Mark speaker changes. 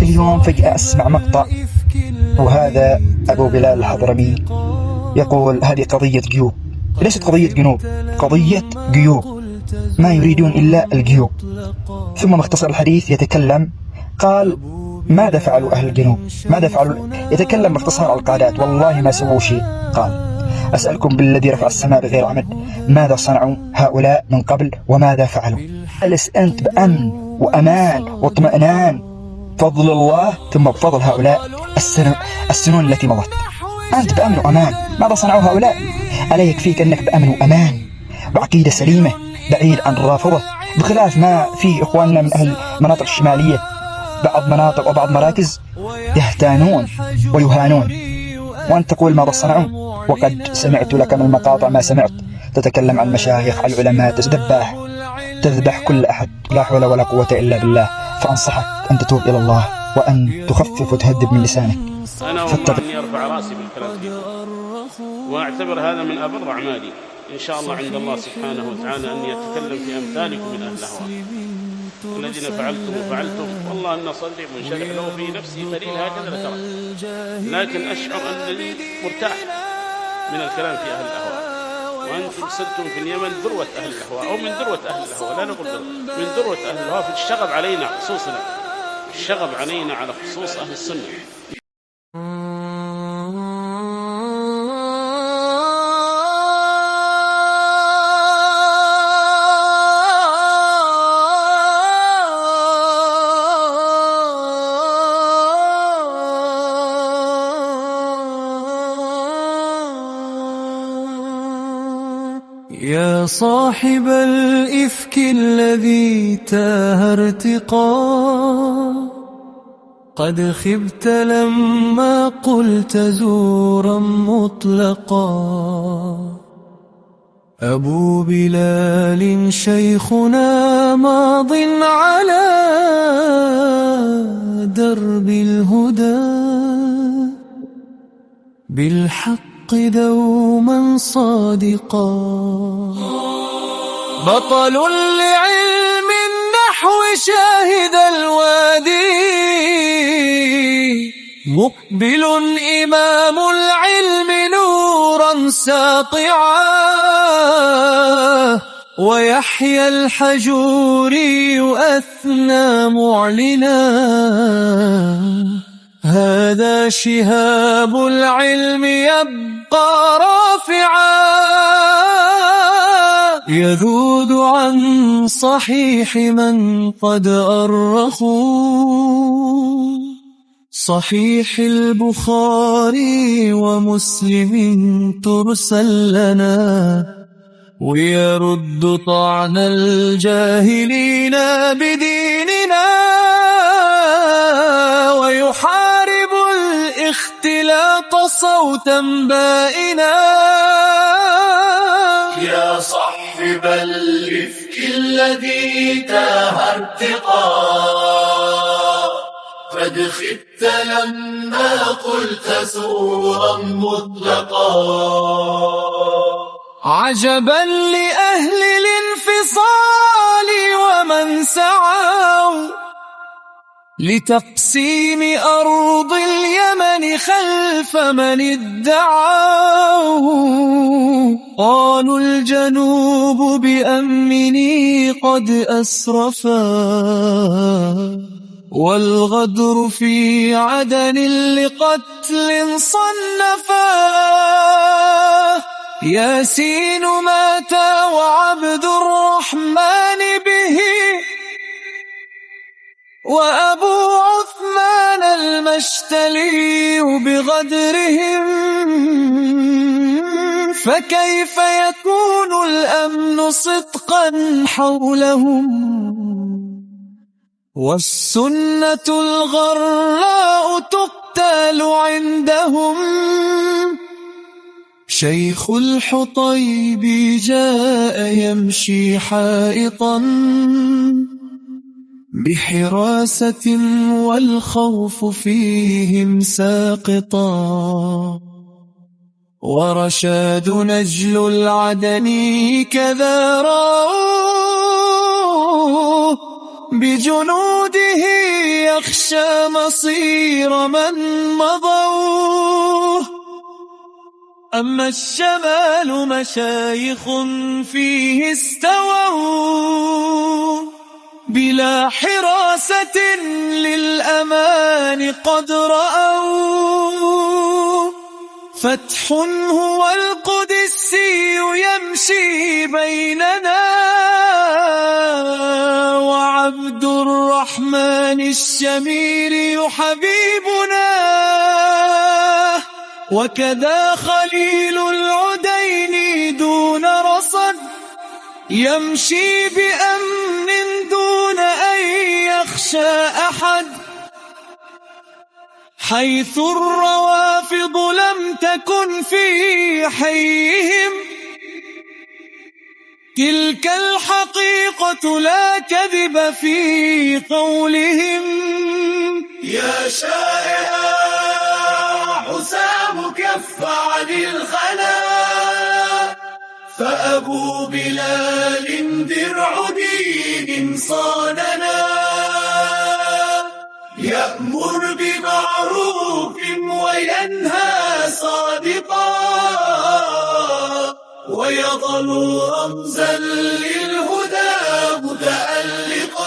Speaker 1: ذاك اليوم فجأة أسمع مقطع، وهذا أبو بلال الحضرمي يقول هذه قضية جيوب، ليست قضية جنوب، قضية جيوب، ما يريدون إلا الجيوب. ثم مختصر الحديث يتكلم، قال ماذا فعلوا أهل الجنوب؟ ماذا فعلوا؟ يتكلم باختصار القادات، والله ما سووا شيء. قال أسألكم بالذي رفع السماء بغير عمد، ماذا صنعوا هؤلاء من قبل وماذا فعلوا؟ جلس أنت بأمن وأمان واطمئنان، فضل الله ثم بفضل هؤلاء السنون التي مضت. أنت بأمن وأمان، ماذا صنعوا هؤلاء؟ ألا يكفيك أنك بأمن وأمان بعقيدة سليمة بعيد عن الرافضة، بخلاف ما في إخواننا من أهل المناطق الشمالية، بعض مناطق وبعض مراكز يهتانون ويهانون، وأنت تقول ماذا صنعوا؟ وقد سمعت لك من المقاطع ما سمعت، تتكلم عن المشايخ، عن العلماء، تذبح كل أحد، لا حول ولا قوة إلا بالله. فأنصحك أن تتوب إلى الله وأن تخفف وتهذب من لسانك.
Speaker 2: أنا والله أني أرفع راسي بالكلام فيكم، وأعتبر هذا من أبر أعمالي إن شاء الله عند الله سبحانه وتعالى، أن يتكلم في أمثالكم من أهل الأهواء الذين فعلتم. والله أن صدري منشرح له في نفسي قليل هكذا لترك، لكن أشعر أنني مرتاح من الكلام في أهل الأهواء. وأنتم صرتم في اليمن ذروة أهل الأهواء، أو من ذروة أهل الأهواء، لا نقول من ذروة أهل الأهواء، في الشغب علينا خصوصا، الشغب علينا على خصوص أهل السنة.
Speaker 3: يا صاحب الإفك الذي تاه ارتقا، قد خبت لما قلت زورا مطلقا. أبو بلال شيخنا ماض على درب الهدى، بالحق دوما صادقا. بطل لعلم النحو شاهد الوادي، مقبل إمام العلم نورا ساطعا. ويحيى الحجوري أثنى معلنا، هذا شهاب العلم يبقى رافعا. يذود عن صحيح من قد أرخوا، صحيح البخاري ومسلم ترسل لنا. ويرد طعن الجاهلين بديننا، ويحارب الاختلاط صوتا بائنا.
Speaker 4: يا صاحب الإفك الذي تاه ارتقا، قد خبت لما قلت زورا مطلقا.
Speaker 3: عجبا لأهل الانفصال ومن سعوا لتقسيم أرض اليمن خلف من ادعوا. قالوا الجنوب بأمني قد أسرفا، والغدر في عدن لقتل صنفا. ياسين مات وعبد الرحمن به، وأبو عثمان المشتلي بغدرهم. فكيف يكون الأمن صدقا حولهم، والسنة الغراء تقتل عندهم. شيخ الحطيب جاء يمشي حائطا بحراسة، والخوف فيهم ساقطا. ورشاد نجل العدني كذا راوه بجنوده يخشى مصير من مضوا. أما الشمال مشايخ فيه استووا، بلا حراسة للأمان قد رأوا. فتح هو القدسي يمشي بيننا، وعبد الرحمن الشميري حبيبنا. وكذا خليل العدين دون رصد، يمشي بأمن دون أن يخشى أحد. حيث الروافض لم تكن في حيهم، تلك الحقيقة لا كذب في قولهم.
Speaker 4: يا شائعا حسام كف عن الخنا، فأبو بلال درع دين صاننا. يأمر بمعروف وينهى صادقا، ويظل رمزا للهدى متألقا.